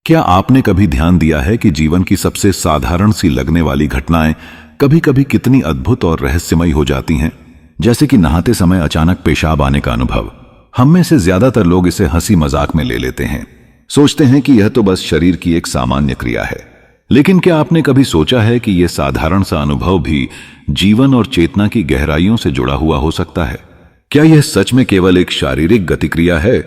क्या आपने कभी ध्यान दिया है कि जीवन की सबसे साधारण सी लगने वाली घटनाएं कभी कभी कितनी अद्भुत और रहस्यमयी हो जाती हैं? जैसे कि नहाते समय अचानक पेशाब आने का अनुभव। हम में से ज्यादातर लोग इसे हंसी मजाक में ले लेते हैं, सोचते हैं कि यह तो बस शरीर की एक सामान्य क्रिया है। लेकिन क्या आपने कभी सोचा है कि यह साधारण सा अनुभव भी जीवन और चेतना की गहराइयों से जुड़ा हुआ हो सकता है? क्या यह सच में केवल एक शारीरिक गतिक्रिया है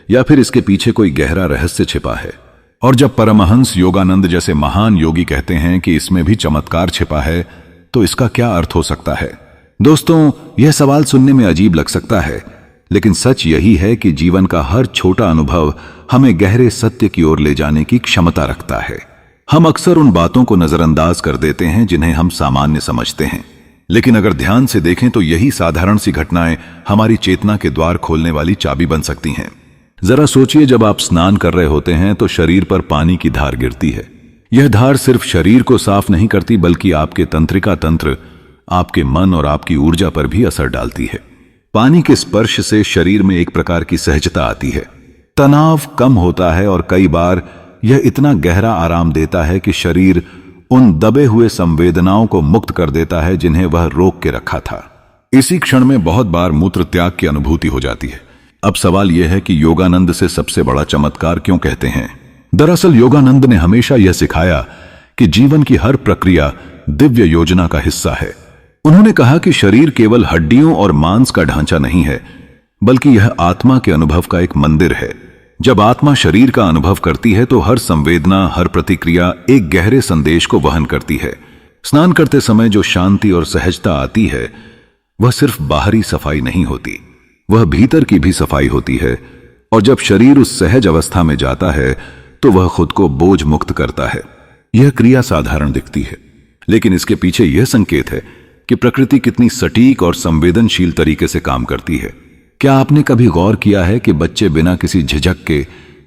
या फिर इसके पीछे कोई गहरा रहस्य छिपा है? और जब परमहंस योगानंद जैसे महान योगी कहते हैं कि इसमें भी चमत्कार छिपा है, तो इसका क्या अर्थ हो सकता है? दोस्तों, यह सवाल सुनने में अजीब लग सकता है, लेकिन सच यही है कि जीवन का हर छोटा अनुभव हमें गहरे सत्य की ओर ले जाने की क्षमता रखता है। हम अक्सर उन बातों को नजरअंदाज कर देते हैं जिन्हें हम सामान्य समझते हैं, लेकिन अगर ध्यान से देखें तो यही साधारण सी घटनाएं हमारी चेतना के द्वार खोलने वाली चाबी बन सकती हैं। जरा सोचिए, जब आप स्नान कर रहे होते हैं तो शरीर पर पानी की धार गिरती है। यह धार सिर्फ शरीर को साफ नहीं करती, बल्कि आपके तंत्रिका तंत्र, आपके मन और आपकी ऊर्जा पर भी असर डालती है। पानी के स्पर्श से शरीर में एक प्रकार की सहजता आती है, तनाव कम होता है और कई बार यह इतना गहरा आराम देता है कि शरीर उन दबे हुए संवेदनाओं को मुक्त कर देता है जिन्हें वह रोक के रखा था। इसी क्षण में बहुत बार मूत्र त्याग की अनुभूति हो जाती है। अब सवाल यह है कि योगानंद से सबसे बड़ा चमत्कार क्यों कहते हैं? दरअसल योगानंद ने हमेशा यह सिखाया कि जीवन की हर प्रक्रिया दिव्य योजना का हिस्सा है। उन्होंने कहा कि शरीर केवल हड्डियों और मांस का ढांचा नहीं है, बल्कि यह आत्मा के अनुभव का एक मंदिर है। जब आत्मा शरीर का अनुभव करती है तो हर संवेदना, हर प्रतिक्रिया एक गहरे संदेश को वहन करती है। स्नान करते समय जो शांति और सहजता आती है, वह सिर्फ बाहरी सफाई नहीं होती, वह भीतर की भी सफाई होती है। और जब शरीर उस सहज अवस्था में जाता है तो वह खुद को बोझ मुक्त करता है। यह क्रिया साधारण दिखती है, लेकिन इसके पीछे यह संकेत है कि प्रकृति कितनी सटीक और संवेदनशील तरीके से काम करती है। क्या आपने कभी गौर किया है कि बच्चे बिना किसी झिझक के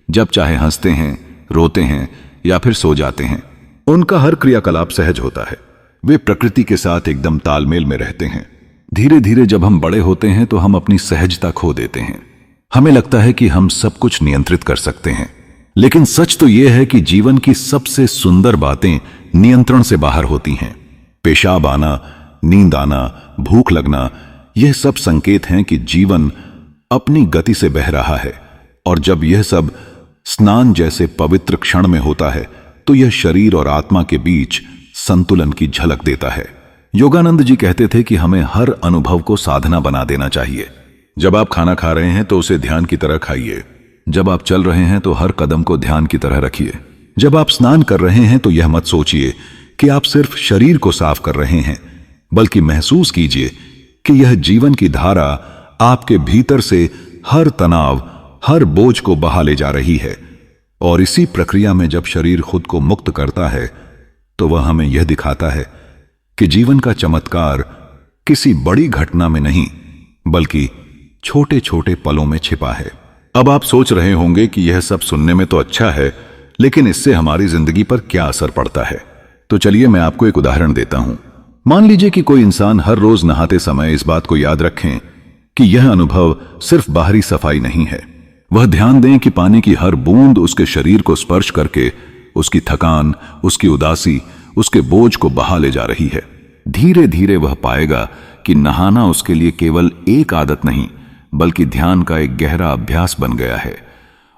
जब चाहे हंसते हैं, रोते हैं या फिर सो जाते हैं? उनका हर क्रियाकलाप सहज होता है, वे प्रकृति के साथ एकदम तालमेल में रहते हैं। धीरे धीरे जब हम बड़े होते हैं तो हम अपनी सहजता खो देते हैं। हमें लगता है कि हम सब कुछ नियंत्रित कर सकते हैं, लेकिन सच तो यह है कि जीवन की सबसे सुंदर बातें नियंत्रण से बाहर होती हैं। पेशाब आना, नींद आना, भूख लगना, यह सब संकेत हैं कि जीवन अपनी गति से बह रहा है। और जब यह सब स्नान जैसे पवित्र क्षण में होता है तो यह शरीर और आत्मा के बीच संतुलन की झलक देता है। योगानंद जी कहते थे कि हमें हर अनुभव को साधना बना देना चाहिए। जब आप खाना खा रहे हैं तो उसे ध्यान की तरह खाइए। जब आप चल रहे हैं तो हर कदम को ध्यान की तरह रखिए। जब आप स्नान कर रहे हैं तो यह मत सोचिए कि आप सिर्फ शरीर को साफ कर रहे हैं, बल्कि महसूस कीजिए कि यह जीवन की धारा आपके भीतर से हर तनाव, हर बोझ को बहा ले जा रही है। और इसी प्रक्रिया में जब शरीर खुद को मुक्त करता है तो वह हमें यह दिखाता है कि जीवन का चमत्कार किसी बड़ी घटना में नहीं, बल्कि छोटे छोटे पलों में छिपा है। अब आप सोच रहे होंगे कि यह सब सुनने में तो अच्छा है, लेकिन इससे हमारी जिंदगी पर क्या असर पड़ता है? तो चलिए मैं आपको एक उदाहरण देता हूं। मान लीजिए कि कोई इंसान हर रोज नहाते समय इस बात को याद रखें कि यह अनुभव सिर्फ बाहरी सफाई नहीं है। वह ध्यान दें कि पानी की हर बूंद उसके शरीर को स्पर्श करके उसकी थकान, उसकी उदासी, उसके बोझ को बहा ले जा रही है। धीरे धीरे वह पाएगा कि नहाना उसके लिए केवल एक आदत नहीं, बल्कि ध्यान का एक गहरा अभ्यास बन गया है।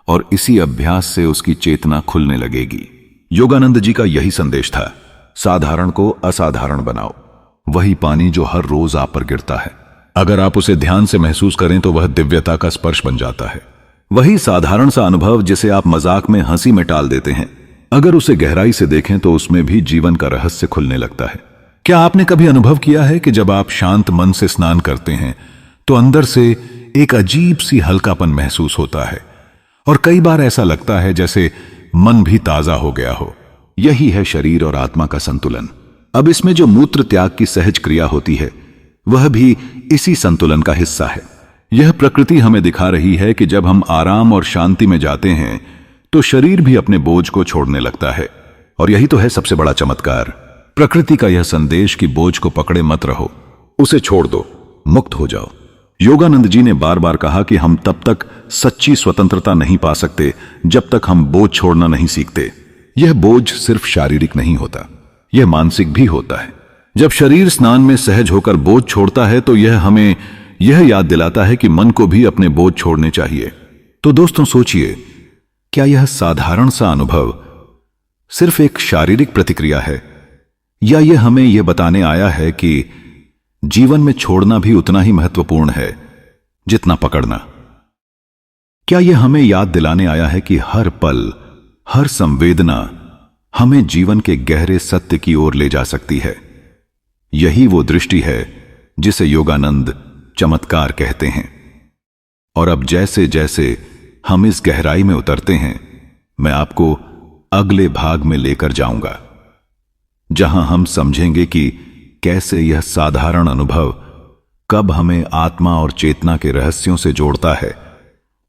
और इसी अभ्यास से उसकी चेतना खुलने लगेगी। योगानंद जी का यही संदेश था, साधारण को असाधारण बनाओ। वही पानी जो हर रोज आप पर गिरता है, अगर आप उसे ध्यान से महसूस करें तो वह दिव्यता का स्पर्श बन जाता है। वही साधारण सा अनुभव जिसे आप मजाक में, हंसी में टाल देते हैं, अगर उसे गहराई से देखें तो उसमें भी जीवन का रहस्य खुलने लगता है। क्या आपने कभी अनुभव किया है कि जब आप शांत मन से स्नान करते हैं तो अंदर से एक अजीब सी हल्कापन महसूस होता है, और कई बार ऐसा लगता है जैसे मन भी ताजा हो गया हो। यही है शरीर और आत्मा का संतुलन। अब इसमें जो मूत्र त्याग की सहज क्रिया होती है, वह भी इसी संतुलन का हिस्सा है। यह प्रकृति हमें दिखा रही है कि जब हम आराम और शांति में जाते हैं तो शरीर भी अपने बोझ को छोड़ने लगता है। और यही तो है सबसे बड़ा चमत्कार, प्रकृति का यह संदेश कि बोझ को पकड़े मत रहो, उसे छोड़ दो, मुक्त हो जाओ। योगानंद जी ने बार बार कहा कि हम तब तक सच्ची स्वतंत्रता नहीं पा सकते जब तक हम बोझ छोड़ना नहीं सीखते। यह बोझ सिर्फ शारीरिक नहीं होता, यह मानसिक भी होता है। जब शरीर स्नान में सहज होकर बोझ छोड़ता है तो यह हमें यह याद दिलाता है कि मन को भी अपने बोझ छोड़ने चाहिए। तो दोस्तों सोचिए, क्या यह साधारण सा अनुभव सिर्फ एक शारीरिक प्रतिक्रिया है, या यह हमें यह बताने आया है कि जीवन में छोड़ना भी उतना ही महत्वपूर्ण है जितना पकड़ना? क्या यह हमें याद दिलाने आया है कि हर पल, हर संवेदना हमें जीवन के गहरे सत्य की ओर ले जा सकती है? यही वो दृष्टि है जिसे योगानंद चमत्कार कहते हैं। और अब जैसे जैसे हम इस गहराई में उतरते हैं, मैं आपको अगले भाग में लेकर जाऊंगा, जहां हम समझेंगे कि कैसे यह साधारण अनुभव कब हमें आत्मा और चेतना के रहस्यों से जोड़ता है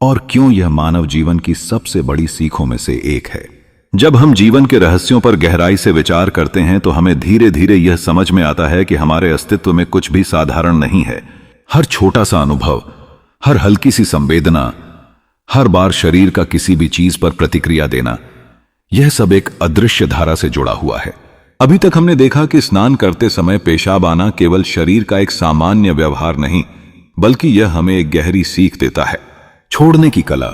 और क्यों यह मानव जीवन की सबसे बड़ी सीखों में से एक है। जब हम जीवन के रहस्यों पर गहराई से विचार करते हैं तो हमें धीरे धीरे यह समझ में आता है कि हमारे अस्तित्व में कुछ भी साधारण नहीं है। हर छोटा सा अनुभव, हर हल्की सी संवेदना, हर बार शरीर का किसी भी चीज पर प्रतिक्रिया देना, यह सब एक अदृश्य धारा से जुड़ा हुआ है। अभी तक हमने देखा कि स्नान करते समय पेशाब आना केवल शरीर का एक सामान्य व्यवहार नहीं, बल्कि यह हमें एक गहरी सीख देता है, छोड़ने की कला,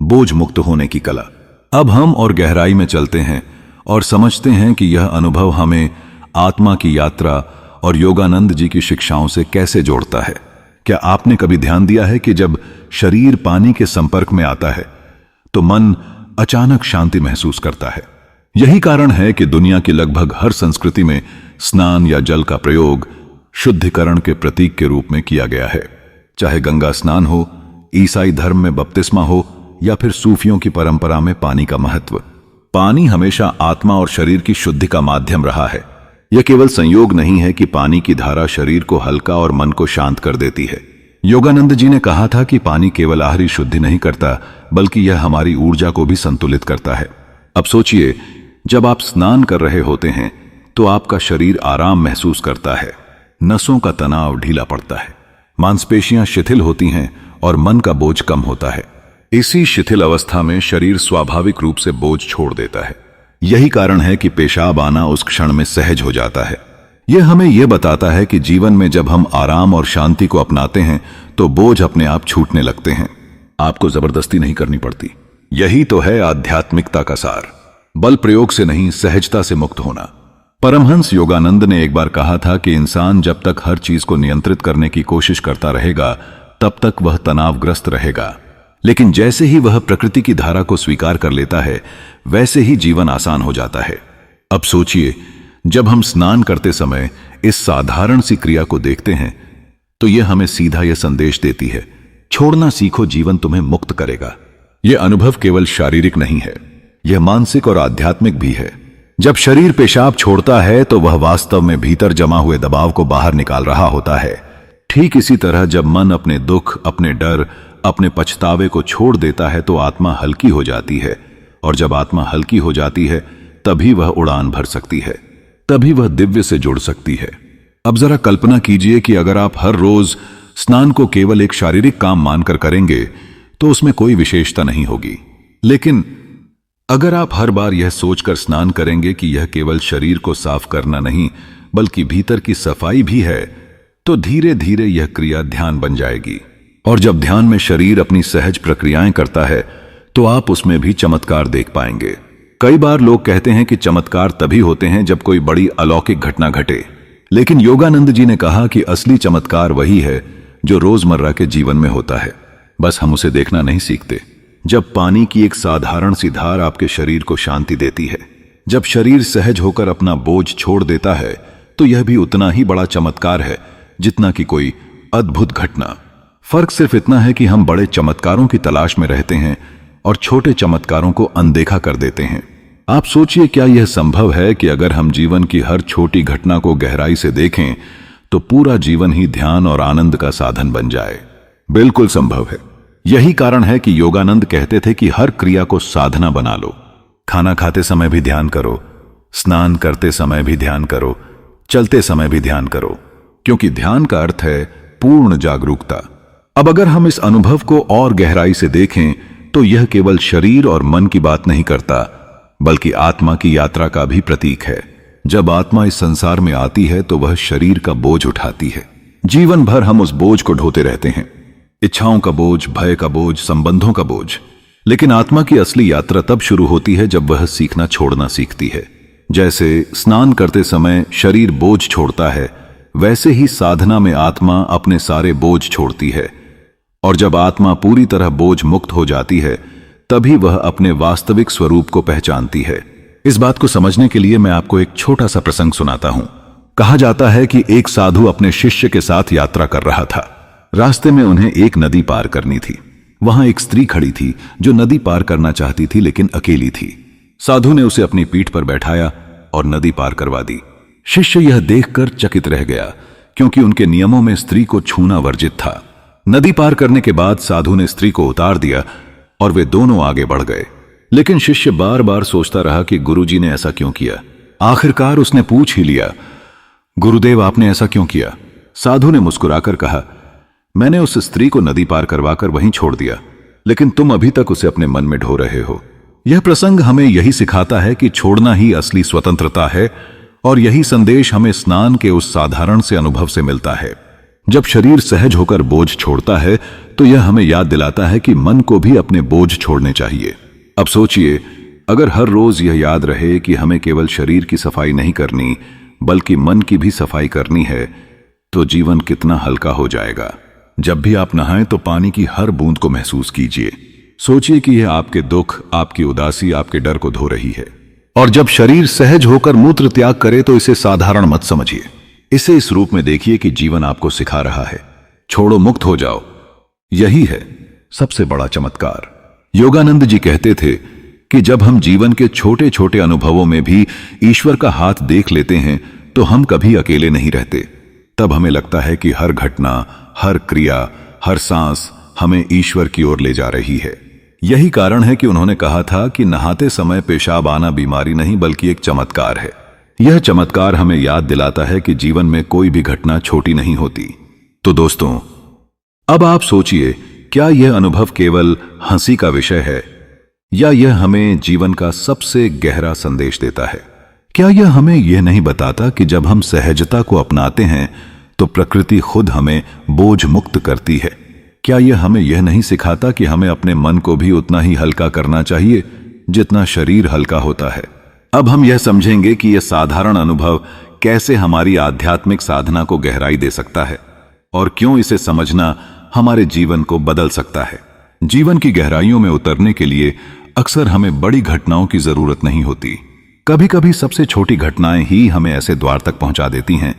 बोझ मुक्त होने की कला। अब हम और गहराई में चलते हैं और समझते हैं कि यह अनुभव हमें आत्मा की यात्रा और योगानंद जी की शिक्षाओं से कैसे जोड़ता है। क्या आपने कभी ध्यान दिया है कि जब शरीर पानी के संपर्क में आता है तो मन अचानक शांति महसूस करता है? यही कारण है कि दुनिया की लगभग हर संस्कृति में स्नान या जल का प्रयोग शुद्धिकरण के प्रतीक के रूप में किया गया है। चाहे गंगा स्नान हो, ईसाई धर्म में बपतिस्मा हो, या फिर सूफियों की परंपरा में पानी का महत्व, पानी हमेशा आत्मा और शरीर की शुद्धि का माध्यम रहा है। यह केवल संयोग नहीं है कि पानी की धारा शरीर को हल्का और मन को शांत कर देती है। योगानंद जी ने कहा था कि पानी केवल आहरी शुद्धि नहीं करता, बल्कि यह हमारी ऊर्जा को भी संतुलित करता है। अब सोचिए, जब आप स्नान कर रहे होते हैं तो आपका शरीर आराम महसूस करता है, नसों का तनाव ढीला पड़ता है, मांसपेशियां शिथिल होती हैं और मन का बोझ कम होता है। इसी शिथिल अवस्था में शरीर स्वाभाविक रूप से बोझ छोड़ देता है। यही कारण है कि पेशाब आना उस क्षण में सहज हो जाता है। यह हमें यह बताता है कि जीवन में जब हम आराम और शांति को अपनाते हैं तो बोझ अपने आप छूटने लगते हैं। आपको जबरदस्ती नहीं करनी पड़ती। यही तो है आध्यात्मिकता का सार, बल प्रयोग से नहीं, सहजता से मुक्त होना। परमहंस योगानंद ने एक बार कहा था कि इंसान जब तक हर चीज को नियंत्रित करने की कोशिश करता रहेगा तब तक वह तनावग्रस्त रहेगा, लेकिन जैसे ही वह प्रकृति की धारा को स्वीकार कर लेता है वैसे ही जीवन आसान हो जाता है। अब सोचिए, जब हम स्नान करते समय इस साधारण सी क्रिया को देखते हैं तो यह हमें सीधा यह संदेश देती है, छोड़ना सीखो, जीवन तुम्हें मुक्त करेगा। यह अनुभव केवल शारीरिक नहीं है, यह मानसिक और आध्यात्मिक भी है। जब शरीर पेशाब छोड़ता है तो वह वास्तव में भीतर जमा हुए दबाव को बाहर निकाल रहा होता है। ठीक इसी तरह जब मन अपने दुख, अपने डर, अपने पछतावे को छोड़ देता है तो आत्मा हल्की हो जाती है, और जब आत्मा हल्की हो जाती है तभी वह उड़ान भर सकती है, तभी वह दिव्य से जुड़ सकती है। अब जरा कल्पना कीजिए कि अगर आप हर रोज स्नान को केवल एक शारीरिक काम मानकर करेंगे तो उसमें कोई विशेषता नहीं होगी। लेकिन अगर आप हर बार यह सोचकर स्नान करेंगे कि यह केवल शरीर को साफ करना नहीं बल्कि भीतर की सफाई भी है, तो धीरे धीरे यह क्रिया ध्यान बन जाएगी। और जब ध्यान में शरीर अपनी सहज प्रक्रियाएं करता है तो आप उसमें भी चमत्कार देख पाएंगे। कई बार लोग कहते हैं कि चमत्कार तभी होते हैं जब कोई बड़ी अलौकिक घटना घटे, लेकिन योगानंद जी ने कहा कि असली चमत्कार वही है जो रोजमर्रा के जीवन में होता है, बस हम उसे देखना नहीं सीखते। जब पानी की एक साधारण सी धार आपके शरीर को शांति देती है, जब शरीर सहज होकर अपना बोझ छोड़ देता है, तो यह भी उतना ही बड़ा चमत्कार है जितना कि कोई अद्भुत घटना। फर्क सिर्फ इतना है कि हम बड़े चमत्कारों की तलाश में रहते हैं और छोटे चमत्कारों को अनदेखा कर देते हैं। आप सोचिए, क्या यह संभव है कि अगर हम जीवन की हर छोटी घटना को गहराई से देखें तो पूरा जीवन ही ध्यान और आनंद का साधन बन जाए? बिल्कुल संभव है। यही कारण है कि योगानंद कहते थे कि हर क्रिया को साधना बना लो। खाना खाते समय भी ध्यान करो, स्नान करते समय भी ध्यान करो, चलते समय भी ध्यान करो, क्योंकि ध्यान का अर्थ है पूर्ण जागरूकता। अब अगर हम इस अनुभव को और गहराई से देखें तो यह केवल शरीर और मन की बात नहीं करता, बल्कि आत्मा की यात्रा का भी प्रतीक है। जब आत्मा इस संसार में आती है तो वह शरीर का बोझ उठाती है। जीवन भर हम उस बोझ को ढोते रहते हैं, इच्छाओं का बोझ, भय का बोझ, संबंधों का बोझ। लेकिन आत्मा की असली यात्रा तब शुरू होती है जब वह सीखना छोड़ना सीखती है। जैसे स्नान करते समय शरीर बोझ छोड़ता है, वैसे ही साधना में आत्मा अपने सारे बोझ छोड़ती है। और जब आत्मा पूरी तरह बोझ मुक्त हो जाती है, तभी वह अपने वास्तविक स्वरूप को पहचानती है। इस बात को समझने के लिए मैं आपको एक छोटा सा प्रसंग सुनाता हूं। कहा जाता है कि एक साधु अपने शिष्य के साथ यात्रा कर रहा था। रास्ते में उन्हें एक नदी पार करनी थी। वहां एक स्त्री खड़ी थी जो नदी पार करना चाहती थी, लेकिन अकेली थी। साधु ने उसे अपनी पीठ पर बैठाया और नदी पार करवा दी। शिष्य यह देखकर चकित रह गया, क्योंकि उनके नियमों में स्त्री को छूना वर्जित था। नदी पार करने के बाद साधु ने स्त्री को उतार दिया और वे दोनों आगे बढ़ गए। लेकिन शिष्य बार बार सोचता रहा कि गुरुजी ने ऐसा क्यों किया। आखिरकार उसने पूछ ही लिया, गुरुदेव आपने ऐसा क्यों किया? साधु ने मुस्कुराकर कहा, मैंने उस स्त्री को नदी पार करवाकर वहीं छोड़ दिया, लेकिन तुम अभी तक उसे अपने मन में ढो रहे हो। यह प्रसंग हमें यही सिखाता है कि छोड़ना ही असली स्वतंत्रता है, और यही संदेश हमें स्नान के उस साधारण से अनुभव से मिलता है। जब शरीर सहज होकर बोझ छोड़ता है तो यह हमें याद दिलाता है कि मन को भी अपने बोझ छोड़ने चाहिए। अब सोचिए, अगर हर रोज यह याद रहे कि हमें केवल शरीर की सफाई नहीं करनी, बल्कि मन की भी सफाई करनी है, तो जीवन कितना हल्का हो जाएगा। जब भी आप नहाएं तो पानी की हर बूंद को महसूस कीजिए। सोचिए कि यह आपके दुख, आपकी उदासी, आपके डर को धो रही है। और जब शरीर सहज होकर मूत्र त्याग करे तो इसे साधारण मत समझिए। इसे इस रूप में देखिए कि जीवन आपको सिखा रहा है, छोड़ो, मुक्त हो जाओ। यही है सबसे बड़ा चमत्कार। योगानंद जी कहते थे कि जब हम जीवन के छोटे छोटे अनुभवों में भी ईश्वर का हाथ देख लेते हैं तो हम कभी अकेले नहीं रहते। तब हमें लगता है कि हर घटना, हर क्रिया, हर सांस हमें ईश्वर की ओर ले जा रही है। यही कारण है कि उन्होंने कहा था कि नहाते समय पेशाब आना बीमारी नहीं, बल्कि एक चमत्कार है। यह चमत्कार हमें याद दिलाता है कि जीवन में कोई भी घटना छोटी नहीं होती। तो दोस्तों, अब आप सोचिए, क्या यह अनुभव केवल हंसी का विषय है, या यह हमें जीवन का सबसे गहरा संदेश देता है? क्या यह हमें यह नहीं बताता कि जब हम सहजता को अपनाते हैं तो प्रकृति खुद हमें बोझ मुक्त करती है? क्या यह हमें यह नहीं सिखाता कि हमें अपने मन को भी उतना ही हल्का करना चाहिए जितना शरीर हल्का होता है? अब हम यह समझेंगे कि यह साधारण अनुभव कैसे हमारी आध्यात्मिक साधना को गहराई दे सकता है, और क्यों इसे समझना हमारे जीवन को बदल सकता है। जीवन की गहराइयों में उतरने के लिए अक्सर हमें बड़ी घटनाओं की जरूरत नहीं होती। कभी कभी सबसे छोटी घटनाएं ही हमें ऐसे द्वार तक पहुंचा देती हैं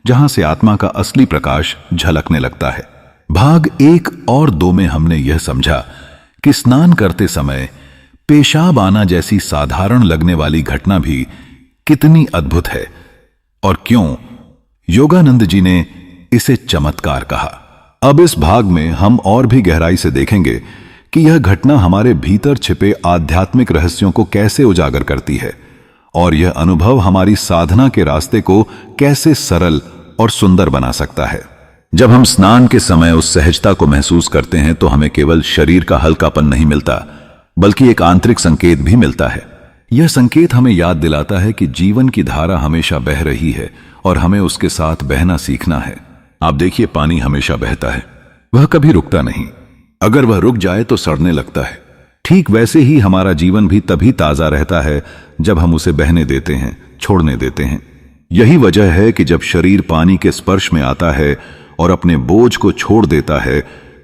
जहां से आत्मा का असली प्रकाश झलकने लगता है। भाग 1 और 2 में हमने यह समझा कि स्नान करते समय पेशाब आना जैसी साधारण लगने वाली घटना भी कितनी अद्भुत है, और क्यों योगानंद जी ने इसे चमत्कार कहा। अब इस भाग में हम और भी गहराई से देखेंगे कि यह घटना हमारे भीतर छिपे आध्यात्मिक रहस्यों को कैसे उजागर करती है, और यह अनुभव हमारी साधना के रास्ते को कैसे सरल और सुंदर बना सकता है। जब हम स्नान के समय उस सहजता को महसूस करते हैं तो हमें केवल शरीर का हल्कापन नहीं मिलता, बल्कि एक आंतरिक संकेत भी मिलता है। यह संकेत हमें याद दिलाता है कि जीवन की धारा हमेशा बह रही है और हमें उसके साथ बहना सीखना है। आप देखिए, पानी हमेशा बहता है, वह कभी रुकता नहीं। अगर वह रुक जाए तो सड़ने लगता है। ठीक वैसे ही हमारा जीवन भी तभी ताजा रहता है जब हम उसे बहने देते हैं, छोड़ने देते हैं। यही वजह है कि जब शरीर पानी के स्पर्श में आता है और अपने बोझ को छोड़ देता है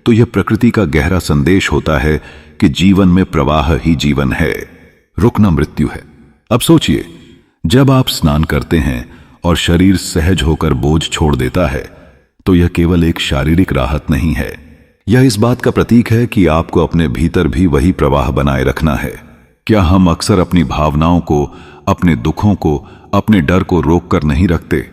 तो यह प्रकृति का गहरा संदेश होता है कि जीवन में प्रवाह ही जीवन है, रुकना मृत्यु है। अब सोचिए, जब आप स्नान करते हैं और शरीर सहज होकर बोझ छोड़ देता है तो यह केवल एक शारीरिक राहत नहीं है, यह इस बात का प्रतीक है कि आपको अपने भीतर भी वही प्रवाह बनाए रखना है। क्या हम अक्सर अपनी भावनाओं को, अपने दुखों को, अपने डर को रोक कर नहीं रखते,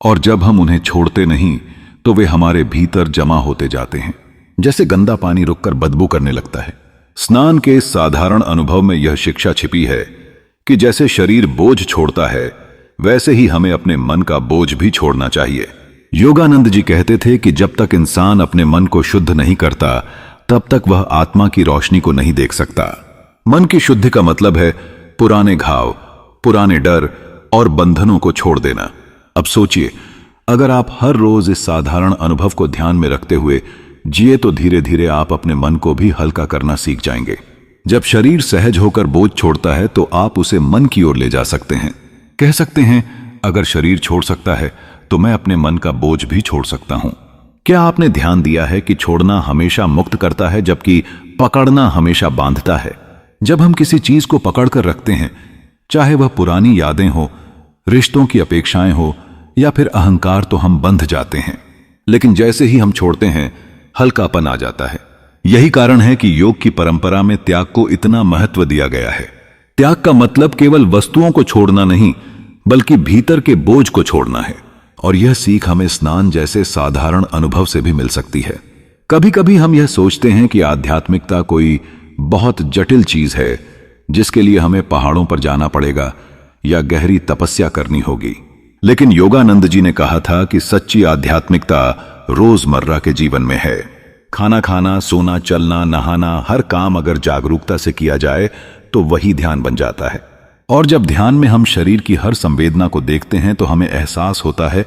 और जब हम उन्हें छोड़ते नहीं तो वे हमारे भीतर जमा होते जाते हैं, जैसे गंदा पानी रुककर बदबू करने लगता है। स्नान के इस साधारण अनुभव में यह शिक्षा छिपी है कि जैसे शरीर बोझ छोड़ता है, वैसे ही हमें अपने मन का बोझ भी छोड़ना चाहिए। योगानंद जी कहते थे कि जब तक इंसान अपने मन को शुद्ध नहीं करता तब तक वह आत्मा की रोशनी को नहीं देख सकता। मन की शुद्धि का मतलब है पुराने घाव, पुराने डर और बंधनों को छोड़ देना। अब सोचिए, अगर आप हर रोज इस साधारण अनुभव को ध्यान में रखते हुए जिए तो धीरे धीरे आप अपने मन को भी हल्का करना सीख जाएंगे। जब शरीर सहज होकर बोझ छोड़ता है तो आप उसे मन की ओर ले जा सकते हैं। कह सकते हैं, अगर शरीर छोड़ सकता है तो मैं अपने मन का बोझ भी छोड़ सकता हूं। क्या आपने ध्यान दिया है कि छोड़ना हमेशा मुक्त करता है जबकि पकड़ना हमेशा बांधता है। जब हम किसी चीज को पकड़कर रखते हैं, चाहे वह पुरानी यादें हो, रिश्तों की अपेक्षाएं हो या फिर अहंकार, तो हम बंध जाते हैं। लेकिन जैसे ही हम छोड़ते हैं, हल्कापन आ जाता है। यही कारण है कि योग की परंपरा में त्याग को इतना महत्व दिया गया है। त्याग का मतलब केवल वस्तुओं को छोड़ना नहीं, बल्कि भीतर के बोझ को छोड़ना है। और यह सीख हमें स्नान जैसे साधारण अनुभव से भी मिल सकती है। कभी कभी हम यह सोचते हैं कि आध्यात्मिकता कोई बहुत जटिल चीज है जिसके लिए हमें पहाड़ों पर जाना पड़ेगा या गहरी तपस्या करनी होगी। लेकिन योगानंद जी ने कहा था कि सच्ची आध्यात्मिकता रोजमर्रा के जीवन में है। खाना खाना, सोना, चलना, नहाना, हर काम अगर जागरूकता से किया जाए तो वही ध्यान बन जाता है। और जब ध्यान में हम शरीर की हर संवेदना को देखते हैं तो हमें एहसास होता है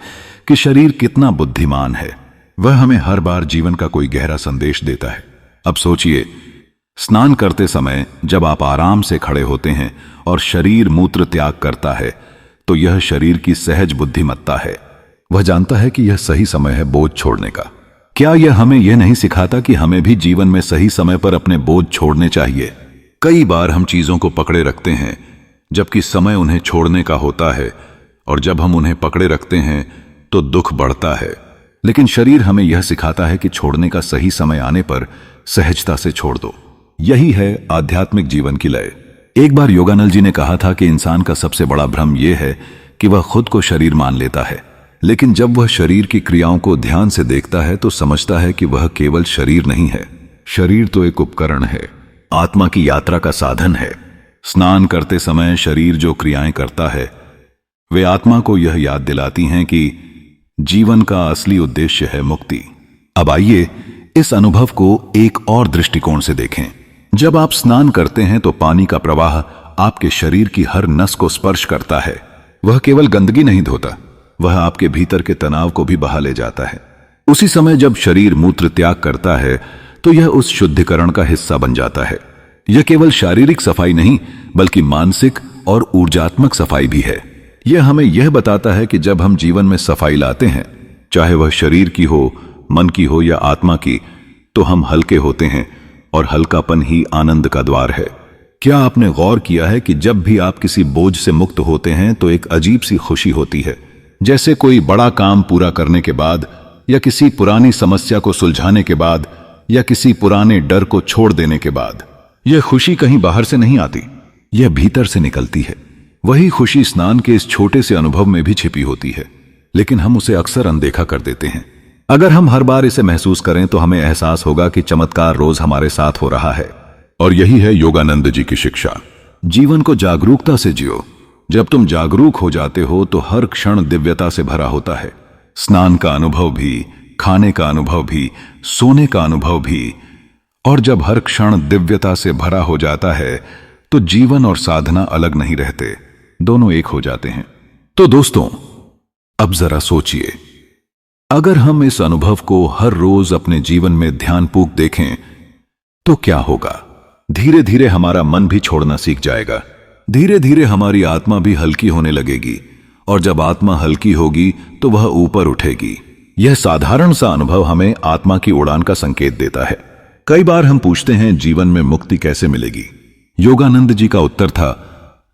कि शरीर कितना बुद्धिमान है। वह हमें हर बार जीवन का कोई गहरा संदेश देता है। अब सोचिए, स्नान करते समय जब आप आराम से खड़े होते हैं और शरीर मूत्र त्याग करता है तो यह शरीर की सहज बुद्धिमत्ता है। वह जानता है कि यह सही समय है बोझ छोड़ने का। क्या यह हमें यह नहीं सिखाता कि हमें भी जीवन में सही समय पर अपने बोझ छोड़ने चाहिए? कई बार हम चीजों को पकड़े रखते हैं जबकि समय उन्हें छोड़ने का होता है, और जब हम उन्हें पकड़े रखते हैं तो दुख बढ़ता है। लेकिन शरीर हमें यह सिखाता है कि छोड़ने का सही समय आने पर सहजता से छोड़ दो। यही है आध्यात्मिक जीवन की लय। एक बार योगानंद जी ने कहा था कि इंसान का सबसे बड़ा भ्रम यह है कि वह खुद को शरीर मान लेता है, लेकिन जब वह शरीर की क्रियाओं को ध्यान से देखता है तो समझता है कि वह केवल शरीर नहीं है। शरीर तो एक उपकरण है, आत्मा की यात्रा का साधन है। स्नान करते समय शरीर जो क्रियाएं करता है वे आत्मा को यह याद दिलाती हैं कि जीवन का असली उद्देश्य है मुक्ति। अब आइए इस अनुभव को एक और दृष्टिकोण से देखें। जब आप स्नान करते हैं तो पानी का प्रवाह आपके शरीर की हर नस को स्पर्श करता है। वह केवल गंदगी नहीं धोता, वह आपके भीतर के तनाव को भी बहा ले जाता है। उसी समय जब शरीर मूत्र त्याग करता है तो यह उस शुद्धिकरण का हिस्सा बन जाता है। यह केवल शारीरिक सफाई नहीं बल्कि मानसिक और ऊर्जात्मक सफाई भी है। यह हमें यह बताता है कि जब हम जीवन में सफाई लाते हैं, चाहे वह शरीर की हो, मन की हो या आत्मा की, तो हम हल्के होते हैं और हल्कापन ही आनंद का द्वार है। क्या आपने गौर किया है कि जब भी आप किसी बोझ से मुक्त होते हैं तो एक अजीब सी खुशी होती है, जैसे कोई बड़ा काम पूरा करने के बाद या किसी पुरानी समस्या को सुलझाने के बाद या किसी पुराने डर को छोड़ देने के बाद। यह खुशी कहीं बाहर से नहीं आती, यह भीतर से निकलती है। वही खुशी स्नान के इस छोटे से अनुभव में भी छिपी होती है, लेकिन हम उसे अक्सर अनदेखा कर देते हैं। अगर हम हर बार इसे महसूस करें तो हमें एहसास होगा कि चमत्कार रोज हमारे साथ हो रहा है। और यही है योगानंद जी की शिक्षा। जीवन को जागरूकता से जियो। जब तुम जागरूक हो जाते हो तो हर क्षण दिव्यता से भरा होता है। स्नान का अनुभव भी, खाने का अनुभव भी, सोने का अनुभव भी। और जब हर क्षण दिव्यता से भरा हो जाता है तो जीवन और साधना अलग नहीं रहते, दोनों एक हो जाते हैं। तो दोस्तों, अब जरा सोचिए, अगर हम इस अनुभव को हर रोज अपने जीवन में ध्यानपूर्वक देखें तो क्या होगा? धीरे धीरे हमारा मन भी छोड़ना सीख जाएगा। धीरे धीरे हमारी आत्मा भी हल्की होने लगेगी, और जब आत्मा हल्की होगी तो वह ऊपर उठेगी। यह साधारण सा अनुभव हमें आत्मा की उड़ान का संकेत देता है। कई बार हम पूछते हैं, जीवन में मुक्ति कैसे मिलेगी? योगानंद जी का उत्तर था,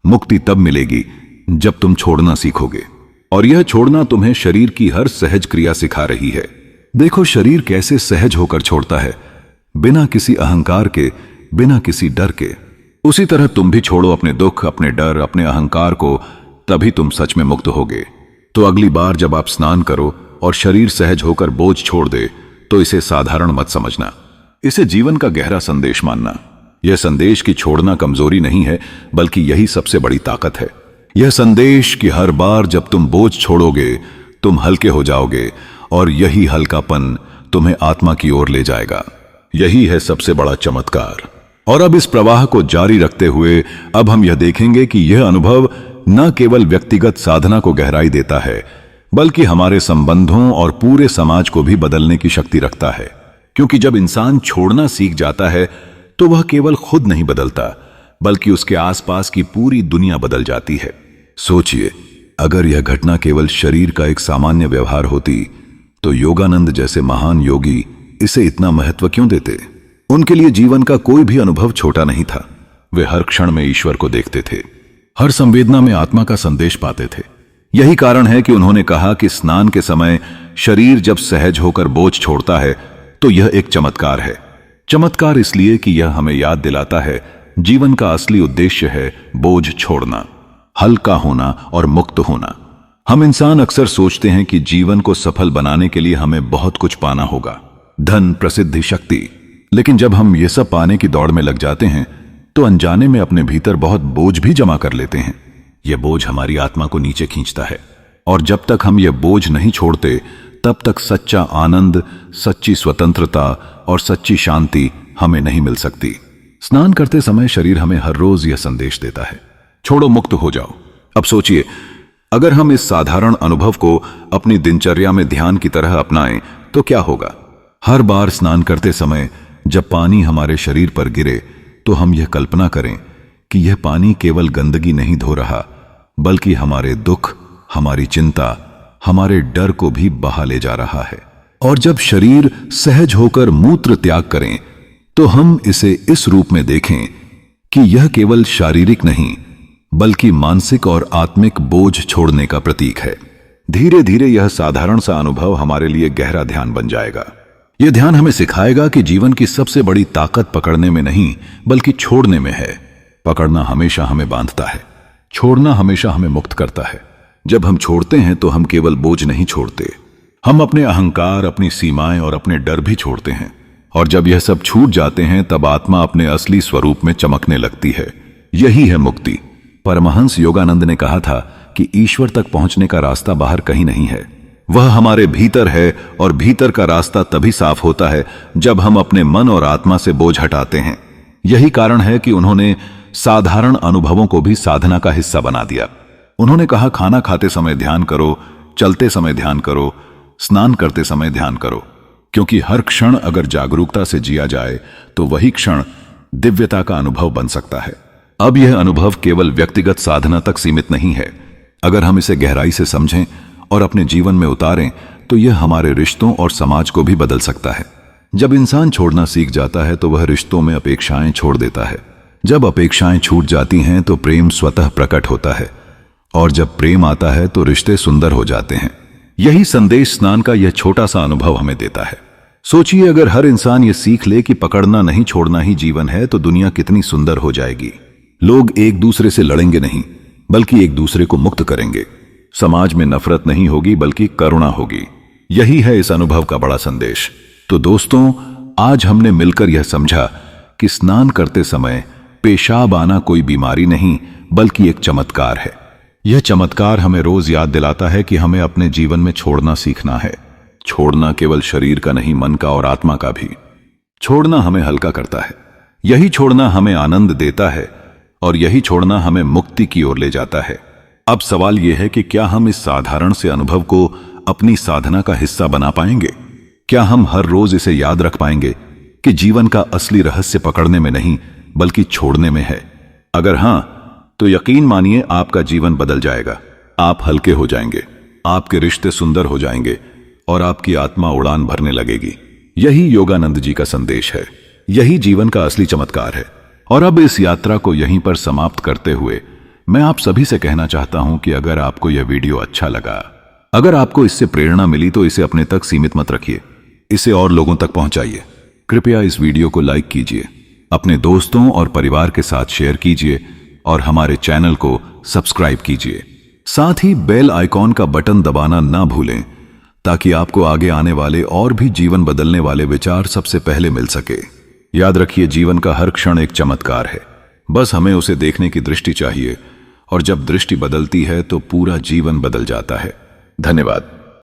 मुक्ति तब मिलेगी जब तुम छोड़ना सीखोगे। और यह छोड़ना तुम्हें शरीर की हर सहज क्रिया सिखा रही है। देखो शरीर कैसे सहज होकर छोड़ता है, बिना किसी अहंकार के, बिना किसी डर के। उसी तरह तुम भी छोड़ो अपने दुख, अपने डर, अपने अहंकार को, तभी तुम सच में मुक्त होगे। तो अगली बार जब आप स्नान करो और शरीर सहज होकर बोझ छोड़ दे तो इसे साधारण मत समझना, इसे जीवन का गहरा संदेश मानना। यह संदेश कि छोड़ना कमजोरी नहीं है, बल्कि यही सबसे बड़ी ताकत है। यह संदेश कि हर बार जब तुम बोझ छोड़ोगे तुम हल्के हो जाओगे और यही हल्कापन तुम्हें आत्मा की ओर ले जाएगा। यही है सबसे बड़ा चमत्कार। और अब इस प्रवाह को जारी रखते हुए अब हम यह देखेंगे कि यह अनुभव न केवल व्यक्तिगत साधना को गहराई देता है, बल्कि हमारे संबंधों और पूरे समाज को भी बदलने की शक्ति रखता है। क्योंकि जब इंसान छोड़ना सीख जाता है तो वह केवल खुद नहीं बदलता, बल्कि उसके आसपास की पूरी दुनिया बदल जाती है। सोचिए, अगर यह घटना केवल शरीर का एक सामान्य व्यवहार होती तो योगानंद जैसे महान योगी इसे इतना महत्व क्यों देते? उनके लिए जीवन का कोई भी अनुभव छोटा नहीं था। वे हर क्षण में ईश्वर को देखते थे, हर संवेदना में आत्मा का संदेश पाते थे। यही कारण है कि उन्होंने कहा कि स्नान के समय शरीर जब सहज होकर बोझ छोड़ता है तो यह एक चमत्कार है। चमत्कार इसलिए कि यह हमें याद दिलाता है जीवन का असली उद्देश्य है बोझ छोड़ना, हल्का होना और मुक्त होना। हम इंसान अक्सर सोचते हैं कि जीवन को सफल बनाने के लिए हमें बहुत कुछ पाना होगा, धन, प्रसिद्धि, शक्ति। लेकिन जब हम ये सब पाने की दौड़ में लग जाते हैं तो अनजाने में अपने भीतर बहुत बोझ भी जमा कर लेते हैं। यह बोझ हमारी आत्मा को नीचे खींचता है, और जब तक हम यह बोझ नहीं छोड़ते तब तक सच्चा आनंद, सच्ची स्वतंत्रता और सच्ची शांति हमें नहीं मिल सकती। स्नान करते समय शरीर हमें हर रोज यह संदेश देता है, छोड़ो, मुक्त हो जाओ। अब सोचिए, अगर हम इस साधारण अनुभव को अपनी दिनचर्या में ध्यान की तरह अपनाएं तो क्या होगा? हर बार स्नान करते समय जब पानी हमारे शरीर पर गिरे तो हम यह कल्पना करें कि यह पानी केवल गंदगी नहीं धो रहा, बल्कि हमारे दुख, हमारी चिंता, हमारे डर को भी बहा ले जा रहा है। और जब शरीर सहज होकर मूत्र त्याग करें तो हम इसे इस रूप में देखें कि यह केवल शारीरिक नहीं बल्कि मानसिक और आत्मिक बोझ छोड़ने का प्रतीक है। धीरे धीरे यह साधारण सा अनुभव हमारे लिए गहरा ध्यान बन जाएगा। यह ध्यान हमें सिखाएगा कि जीवन की सबसे बड़ी ताकत पकड़ने में नहीं बल्कि छोड़ने में है। पकड़ना हमेशा हमें बांधता है, छोड़ना हमेशा हमें मुक्त करता है। जब हम छोड़ते हैं तो हम केवल बोझ नहीं छोड़ते, हम अपने अहंकार, अपनी सीमाएं और अपने डर भी छोड़ते हैं। और जब यह सब छूट जाते हैं तब आत्मा अपने असली स्वरूप में चमकने लगती है। यही है मुक्ति। परमहंस योगानंद ने कहा था कि ईश्वर तक पहुंचने का रास्ता बाहर कहीं नहीं है, वह हमारे भीतर है। और भीतर का रास्ता तभी साफ होता है जब हम अपने मन और आत्मा से बोझ हटाते हैं। यही कारण है कि उन्होंने साधारण अनुभवों को भी साधना का हिस्सा बना दिया। उन्होंने कहा, खाना खाते समय ध्यान करो, चलते समय ध्यान करो, स्नान करते समय ध्यान करो। क्योंकि हर क्षण अगर जागरूकता से जिया जाए तो वही क्षण दिव्यता का अनुभव बन सकता है। अब यह अनुभव केवल व्यक्तिगत साधना तक सीमित नहीं है। अगर हम इसे गहराई से समझें और अपने जीवन में उतारें तो यह हमारे रिश्तों और समाज को भी बदल सकता है। जब इंसान छोड़ना सीख जाता है तो वह रिश्तों में अपेक्षाएं छोड़ देता है। जब अपेक्षाएं छूट जाती हैं तो प्रेम स्वतः प्रकट होता है, और जब प्रेम आता है तो रिश्ते सुंदर हो जाते हैं। यही संदेश स्नान का यह छोटा सा अनुभव हमें देता है। सोचिए, अगर हर इंसान यह सीख ले कि पकड़ना नहीं छोड़ना ही जीवन है तो दुनिया कितनी सुंदर हो जाएगी। लोग एक दूसरे से लड़ेंगे नहीं बल्कि एक दूसरे को मुक्त करेंगे। समाज में नफरत नहीं होगी बल्कि करुणा होगी। यही है इस अनुभव का बड़ा संदेश। तो दोस्तों, आज हमने मिलकर यह समझा कि स्नान करते समय पेशाब आना कोई बीमारी नहीं बल्कि एक चमत्कार है। यह चमत्कार हमें रोज याद दिलाता है कि हमें अपने जीवन में छोड़ना सीखना है। छोड़ना केवल शरीर का नहीं, मन का और आत्मा का भी। छोड़ना हमें हल्का करता है, यही छोड़ना हमें आनंद देता है, और यही छोड़ना हमें मुक्ति की ओर ले जाता है। अब सवाल यह है कि क्या हम इस साधारण से अनुभव को अपनी साधना का हिस्सा बना पाएंगे? क्या हम हर रोज इसे याद रख पाएंगे कि जीवन का असली रहस्य पकड़ने में नहीं बल्कि छोड़ने में है? अगर हां, तो यकीन मानिए आपका जीवन बदल जाएगा। आप हल्के हो जाएंगे, आपके रिश्ते सुंदर हो जाएंगे और आपकी आत्मा उड़ान भरने लगेगी। यही योगानंद जी का संदेश है, यही जीवन का असली चमत्कार है। और अब इस यात्रा को यहीं पर समाप्त करते हुए मैं आप सभी से कहना चाहता हूं कि अगर आपको यह वीडियो अच्छा लगा, अगर आपको इससे प्रेरणा मिली तो इसे अपने तक सीमित मत रखिए, इसे और लोगों तक पहुंचाइए। कृपया इस वीडियो को लाइक कीजिए, अपने दोस्तों और परिवार के साथ शेयर कीजिए और हमारे चैनल को सब्सक्राइब कीजिए। साथ ही बेल आइकॉन का बटन दबाना ना भूलें ताकि आपको आगे आने वाले और भी जीवन बदलने वाले विचार सबसे पहले मिल सके। याद रखिए, जीवन का हर क्षण एक चमत्कार है, बस हमें उसे देखने की दृष्टि चाहिए, और जब दृष्टि बदलती है तो पूरा जीवन बदल जाता है। धन्यवाद।